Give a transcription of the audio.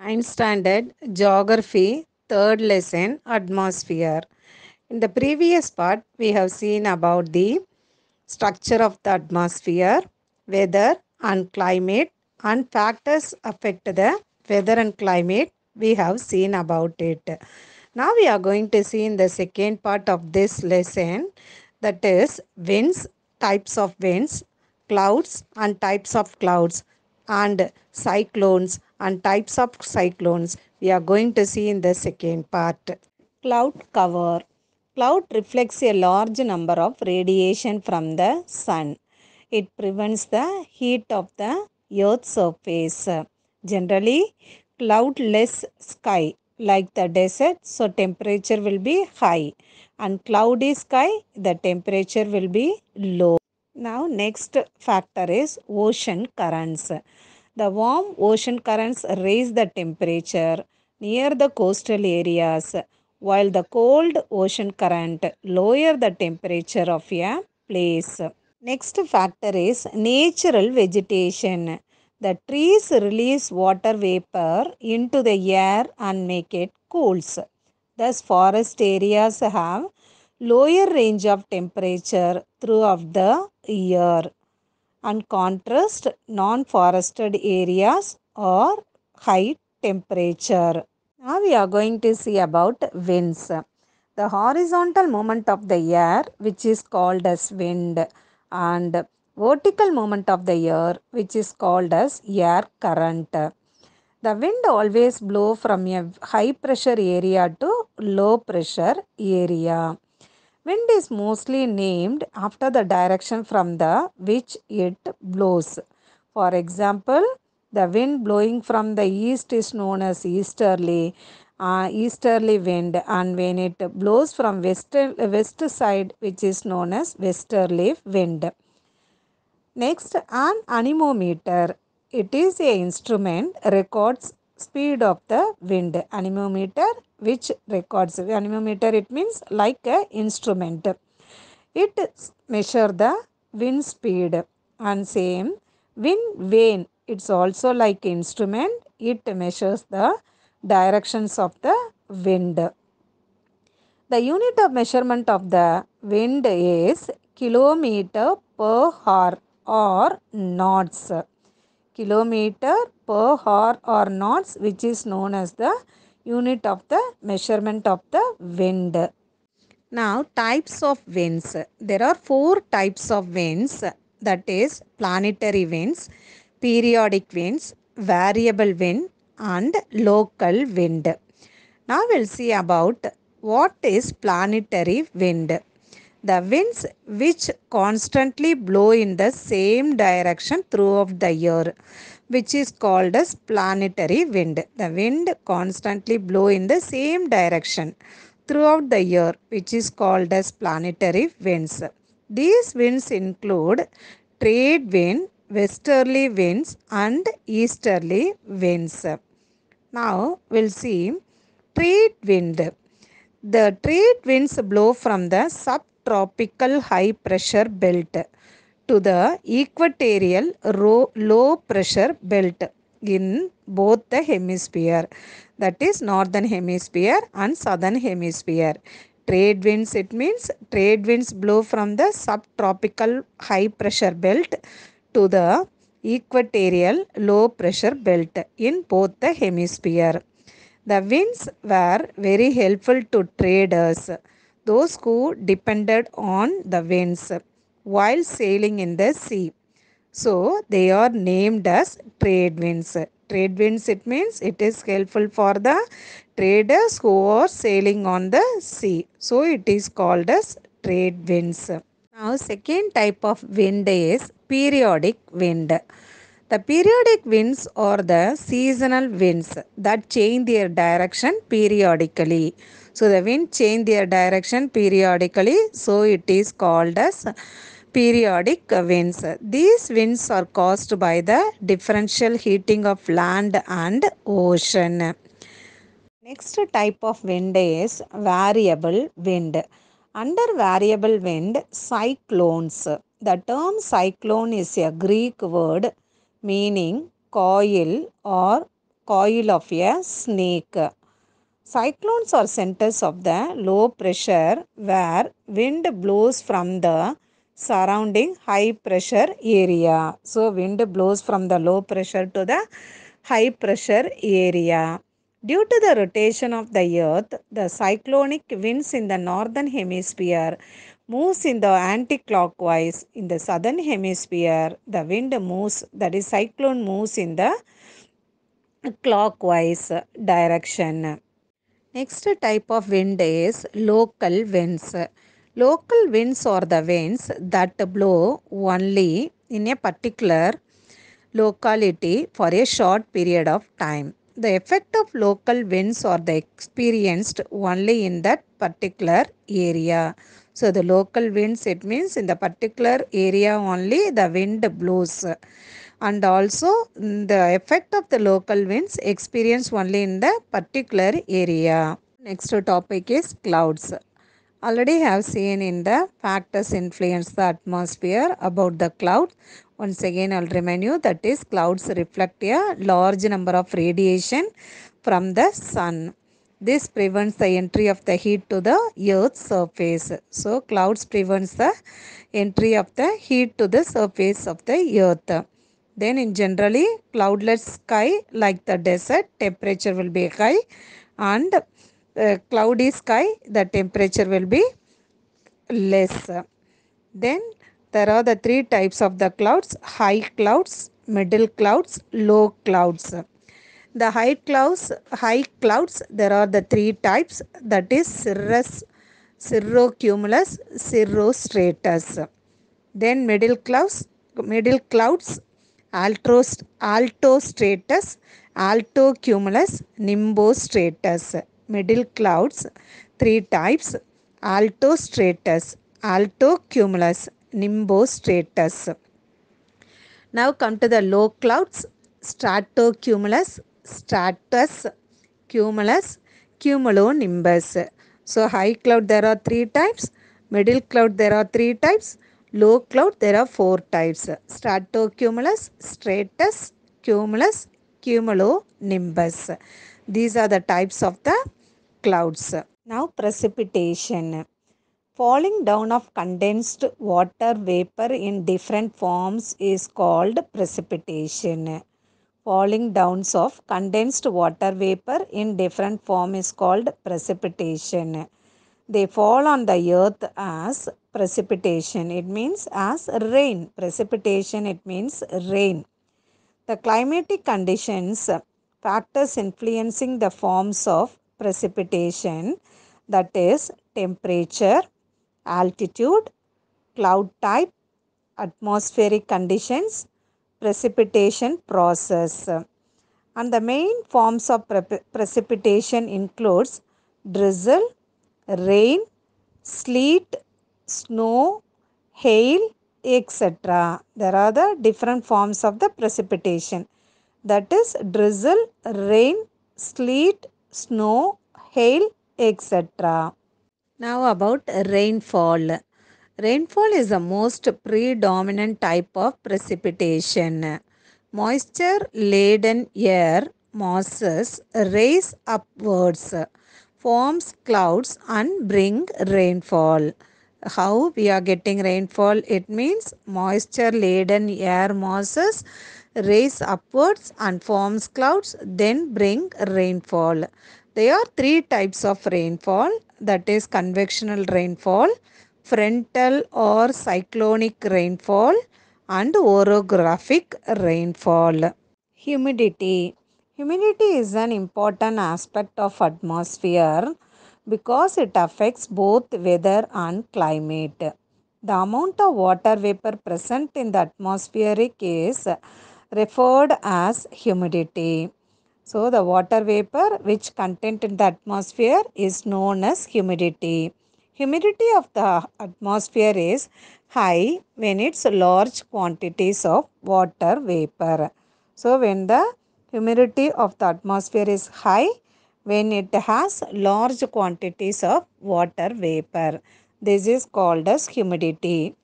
9th Standard Geography, third lesson, Atmosphere. In the previous part, we have seen about the structure of the atmosphere, weather and climate, and factors affect the weather and climate. We have seen about it. Now we are going to see in the second part of this lesson, that is winds, types of winds, clouds and types of clouds, and cyclones and types of cyclones. We are going to see in the second part. Cloud cover. Cloud reflects a large number of radiation from the sun. It prevents the heat of the earth's surface. Generally, cloudless sky like the desert, so temperature will be high, and cloudy sky, the temperature will be low. Now next factor is ocean currents. The warm ocean currents raise the temperature near the coastal areas, while the cold ocean current lower the temperature of a place. Next factor is natural vegetation. The trees release water vapor into the air and make it cools. Thus, forest areas have lower range of temperature throughout the year. And contrast, non-forested areas are high temperature. Now we are going to see about winds. The horizontal movement of the air, which is called as wind, and vertical movement of the air, which is called as air current. The wind always blow from a high pressure area to low pressure area. Wind is mostly named after the direction from the which it blows. For example, the wind blowing from the east is known as easterly wind, and when it blows from west side, which is known as westerly wind. Next, an anemometer. It is a instrument records speed of the wind. Anemometer, which records anemometer, it means like a instrument. It measure the wind speed, and same wind vane. It's also like instrument. It measures the directions of the wind. The unit of measurement of the wind is kilometer per hour or knots. Kilometer per hour or knots, which is known as the unit of the measurement of the wind. Now, types of winds. There are four types of winds, that is planetary winds, periodic winds, variable wind, and local wind. Now we'll see about what is planetary wind. The winds which constantly blow in the same direction throughout the year, which is called as planetary wind. The wind constantly blow in the same direction throughout the year, which is called as planetary winds. These winds include trade wind, westerly winds, and easterly winds. Now we'll see trade wind. The trade winds blow from the subtropical high pressure belt to the equatorial low pressure belt in both the hemisphere, that is northern hemisphere and southern hemisphere. Trade winds, it means trade winds blow from the subtropical high pressure belt to the equatorial low pressure belt in both the hemisphere. The winds were very helpful to traders, those who depended on the winds while sailing in the sea. So they are named as trade winds. Trade winds, it means it is helpful for the traders who are sailing on the sea. So it is called as trade winds. Now second type of wind is periodic wind. The periodic winds are the seasonal winds that change their direction periodically. So the wind change their direction periodically, so it is called as periodic winds. These winds are caused by the differential heating of land and ocean. Next type of wind is variable wind. Under variable wind, cyclones. The term cyclone is a Greek word meaning coil or coil of a snake. Cyclones are centers of the low pressure where wind blows from the surrounding high pressure area. So, wind blows from the low pressure to the high pressure area. Due to the rotation of the earth, the cyclonic winds in the northern hemisphere moves in the anti-clockwise. In the southern hemisphere, the wind moves, that is cyclone moves in the clockwise direction. Next type of wind is local winds. Local winds are the winds that blow only in a particular locality for a short period of time. The effect of local winds are the experienced only in that particular area. So the local winds, it means in the particular area only the wind blows, and also the effect of the local winds experienced only in the particular area. Next topic is clouds. Already have seen in the factors influence the atmosphere about the cloud. Once again, I'll remind you that is clouds reflect a large number of radiation from the sun. This prevents the entry of the heat to the earth's surface. So, clouds prevents the entry of the heat to the surface of the earth. Then in generally cloudless sky like the desert, temperature will be high, and cloudy sky, the temperature will be less. Then there are the three types of the clouds: high clouds, middle clouds, low clouds. The high clouds, there are the three types, that is cirrocumulus, cirrostratus. Then middle clouds, altostratus, altocumulus, nimbostratus. Middle clouds, three types: altostratus, altocumulus, nimbostratus. Now come to the low clouds: stratocumulus, stratus, cumulus, cumulonimbus. So high cloud there are three types, middle cloud there are three types, low cloud there are four types: stratocumulus, stratus, cumulus, cumulonimbus. These are the types of the clouds. Now precipitation. Falling down of condensed water vapor in different forms is called precipitation. Falling downs of condensed water vapor in different form is called precipitation. They fall on the earth as precipitation. It means as rain. Precipitation, it means rain. The climatic conditions, factors influencing the forms of precipitation, that is temperature, altitude, cloud type, atmospheric conditions, precipitation process. And the main forms of precipitation includes drizzle, rain, sleet, snow, hail, etc. There are the different forms of the precipitation, that is drizzle, rain, sleet, snow, hail, etc. Now about rainfall. Rainfall is the most predominant type of precipitation. Moisture laden air masses rise upwards, forms clouds and bring rainfall. How we are getting rainfall? It means moisture laden air masses rise upwards and forms clouds, then bring rainfall. There are three types of rainfall, that is convectional rainfall, frontal or cyclonic rainfall, and orographic rainfall. Humidity. Humidity is an important aspect of atmosphere because it affects both weather and climate. The amount of water vapor present in the atmospheric is referred as humidity. So the water vapor which content in the atmosphere is known as humidity. Humidity of the atmosphere is high when it's large quantities of water vapor. So when the humidity of the atmosphere is high, when it has large quantities of water vapor, this is called as humidity.